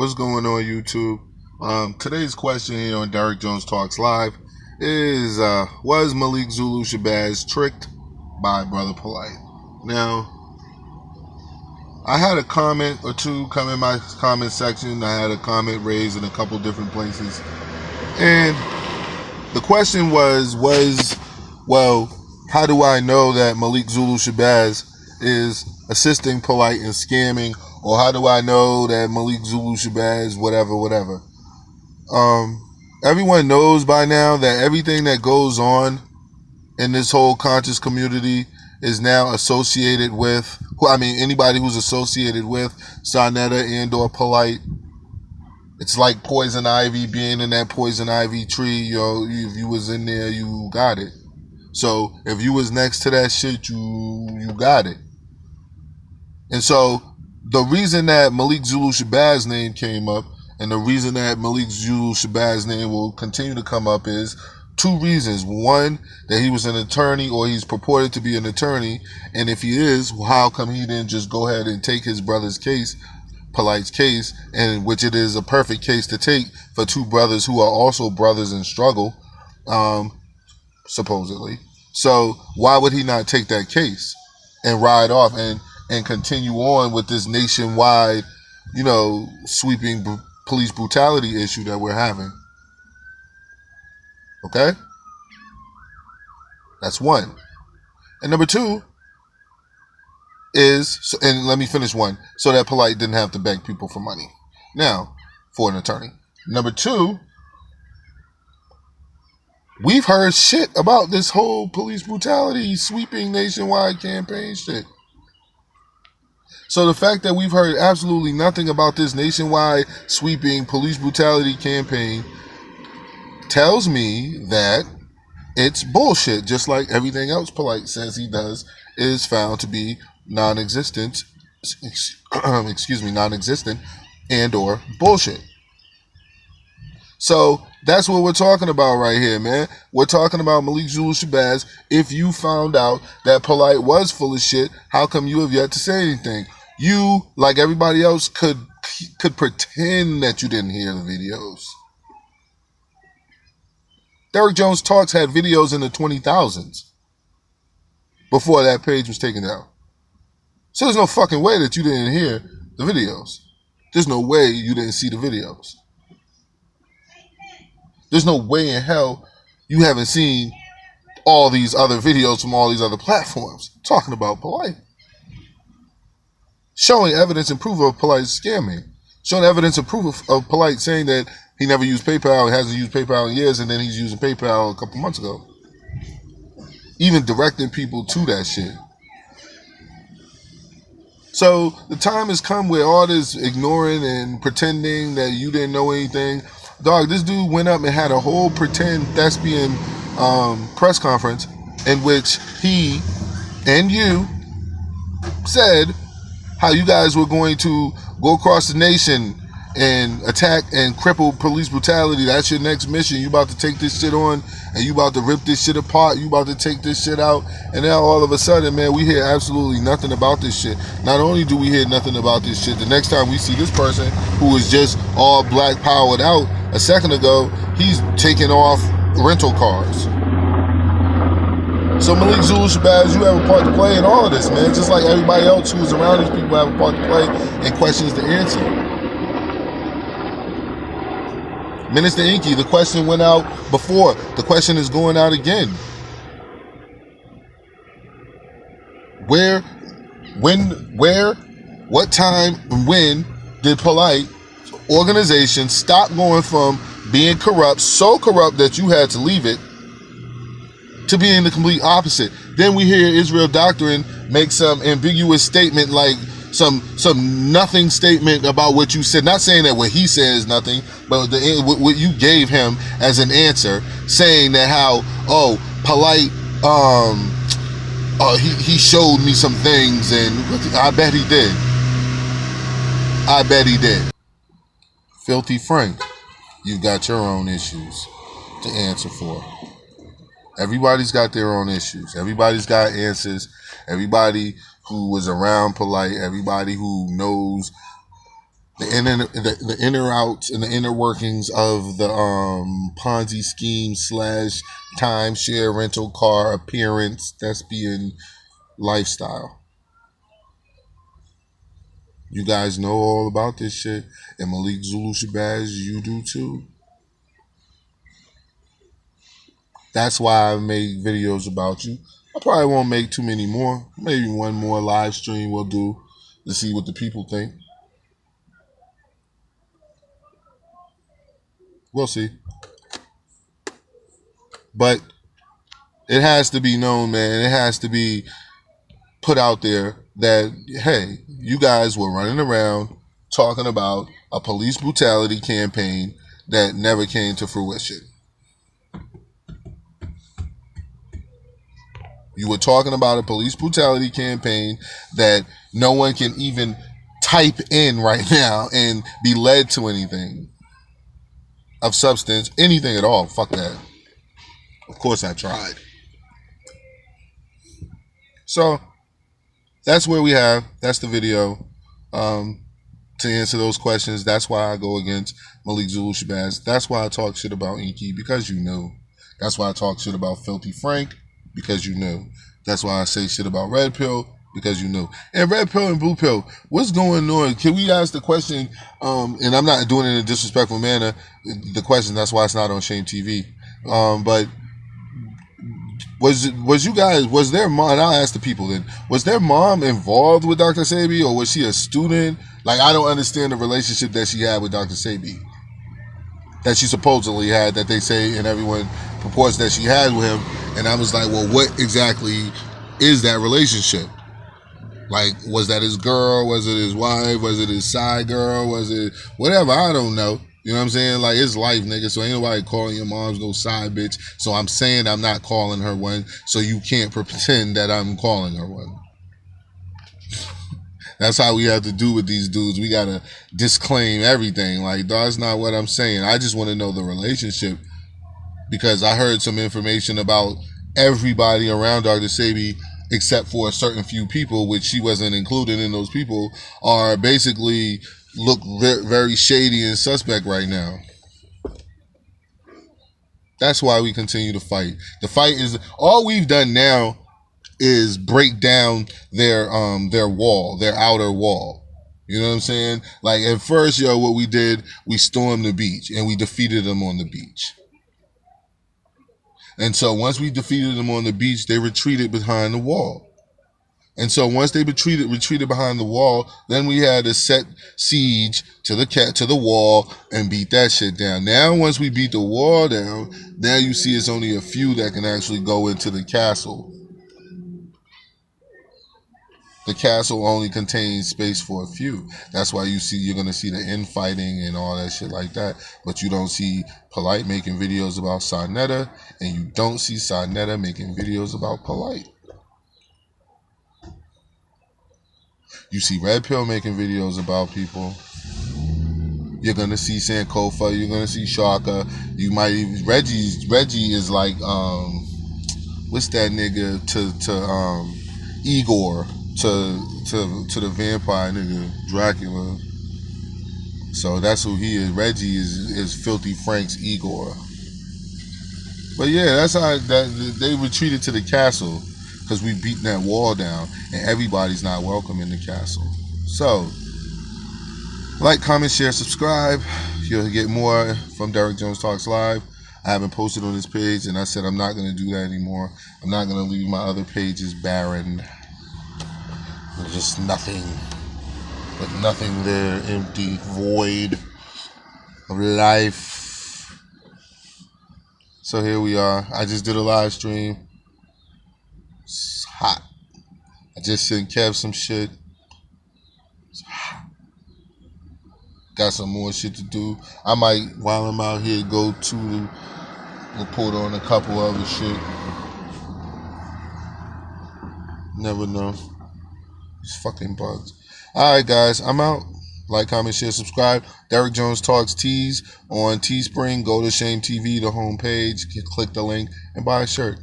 What's going on, YouTube? Today's question here on Derek Jones Talks Live is was Malik Zulu Shabazz tricked by Brother Polite? Now, I had a comment or two come in my comment section. I had a comment raised in a couple different places. And the question was, well, how do I know that Malik Zulu Shabazz is assisting Polite in scamming? Or how do I know that Malik Zulu Shabazz, whatever? Everyone knows by now that everything that goes on in this whole conscious community is now associated with, anybody who's associated with Sonetta and or Polite. It's like poison ivy being in that poison ivy tree. If you was in there, you got it. So if you was next to that shit, you got it. And so the reason that Malik Zulu Shabazz name came up, and the reason that Malik Zulu Shabazz name will continue to come up, is two reasons. One, that he was an attorney, or he's purported to be an attorney, and if he is, how come he didn't just go ahead and take his brother's case, Polite's case, and which it is a perfect case to take for two brothers who are also brothers in struggle, supposedly. So why would he not take that case and ride off and continue on with this nationwide, sweeping police brutality issue that we're having? Okay? That's one. And number two is, and let me finish one, so that Polite didn't have to beg people for money. Now, for an attorney. Number two, we've heard shit about this whole police brutality sweeping nationwide campaign shit. So the fact that we've heard absolutely nothing about this nationwide sweeping police brutality campaign tells me that it's bullshit, just like everything else Polite says he does is found to be non-existent, non-existent and or bullshit. So that's what we're talking about right here, man. We're talking about Malik Zulu Shabazz. If you found out that Polite was full of shit, how come you have yet to say anything? You, like everybody else, could pretend that you didn't hear the videos. Derek Jones Talks had videos in the 20,000s before that page was taken down. So there's no fucking way that you didn't hear the videos. There's no way you didn't see the videos. There's no way in hell you haven't seen all these other videos from all these other platforms talking about Polite. Showing evidence and proof of Polite scamming. Showing evidence and proof of Polite saying that he never used PayPal, he hasn't used PayPal in years, and then he's using PayPal a couple months ago. Even directing people to that shit. So the time has come where all this ignoring and pretending that you didn't know anything. Dog, this dude went up and had a whole pretend thespian press conference in which he and you said how you guys were going to go across the nation and attack and cripple police brutality. That's your next mission. You about to take this shit on and you about to rip this shit apart. You about to take this shit out. And now all of a sudden, man, we hear absolutely nothing about this shit. Not only do we hear nothing about this shit, the next time we see this person who is just all black powered out a second ago, he's taking off rental cars. So Malik Zulu Shabazz, you have a part to play in all of this, man. Just like everybody else who's around these people have a part to play and questions to answer. Minister Inky, the question went out before. The question is going out again. Where, what time, and when did Polite organization stop going from being corrupt, so corrupt that you had to leave it, to being the complete opposite? Then we hear Israel Doctrine make some ambiguous statement, like some nothing statement about what you said. Not saying that what he said is nothing, but what you gave him as an answer, saying that how, Polite, he showed me some things, and I bet he did. I bet he did. Filthy Frank, you've got your own issues to answer for. Everybody's got their own issues. Everybody's got answers. Everybody who was around Polite, everybody who knows the inner outs and the inner workings of the Ponzi scheme slash timeshare rental car appearance thespian lifestyle. You guys know all about this shit, and Malik Zulu Shabazz, you do too. That's why I make videos about you. I probably won't make too many more. Maybe one more live stream we'll do to see what the people think. We'll see. But it has to be known, man. It has to be put out there that, hey, you guys were running around talking about a police brutality campaign that never came to fruition. You were talking about a police brutality campaign that no one can even type in right now and be led to anything of substance, anything at all. Fuck that. Of course I tried. So that's where we have. That's the video. To answer those questions, that's why I go against Malik Zulu Shabazz. That's why I talk shit about Inky, because you know. That's why I talk shit about Filthy Frank, because you know. That's why I say shit about Red Pill, because you know. And Red Pill and Blue Pill, what's going on? Can we ask the question, and I'm not doing it in a disrespectful manner, the question, that's why it's not on Shame TV. But was you guys, was their mom, and I'll ask the people then, was their mom involved with Dr. Sebi, or was she a student? Like, I don't understand the relationship that she had with Dr. Sebi, that she supposedly had, that they say, and everyone purports that she had with him. And I was like, well, what exactly is that relationship? Like, was that his girl? Was it his wife? Was it his side girl? Was it whatever? I don't know. You know what I'm saying? Like, it's life, nigga. So ain't nobody calling your mom's no side bitch. So I'm saying I'm not calling her one. So you can't pretend that I'm calling her one. That's how we have to do with these dudes. We got to disclaim everything. Like, that's not what I'm saying. I just want to know the relationship, because I heard some information about everybody around Dr. Sebi, except for a certain few people, which she wasn't included in those people, are basically look very shady and suspect right now. That's why we continue to fight. The fight is, all we've done now is break down their wall, their outer wall. You know what I'm saying? Like, at first, yo, what we did, we stormed the beach and we defeated them on the beach. And so once we defeated them on the beach, they retreated behind the wall. And so once they retreated behind the wall, then we had to set siege to the wall and beat that shit down. Now, once we beat the wall down, now you see it's only a few that can actually go into the castle. The castle only contains space for a few. That's why you're going to see the infighting and all that shit like that. But you don't see Polite making videos about Sarnetta, and you don't see Sarnetta making videos about Polite. You see Red Pill making videos about people. You're going to see Sankofa. You're going to see Shaka. You might even, Reggie is like, what's that nigga to Igor, to the vampire nigga, Dracula. So that's who he is. Reggie is Filthy Frank's Igor. But yeah, that's how they retreated to the castle, because we beaten that wall down, and everybody's not welcome in the castle. So, like, comment, share, subscribe. You'll get more from Derek Jones Talks Live. I haven't posted on this page, and I said I'm not going to do that anymore. I'm not going to leave my other pages barren. There's just nothing. With nothing there, empty, void of life. So here we are. I just did a live stream. It's hot. I just sent Kev some shit. It's hot. Got some more shit to do. I might, while I'm out here, go to report on a couple other shit. Never know. These fucking bugs. Alright, guys, I'm out. Like, comment, share, subscribe. Derek Jones Talks Tees on Teespring. Go to Shame TV, the homepage. Click the link and buy a shirt.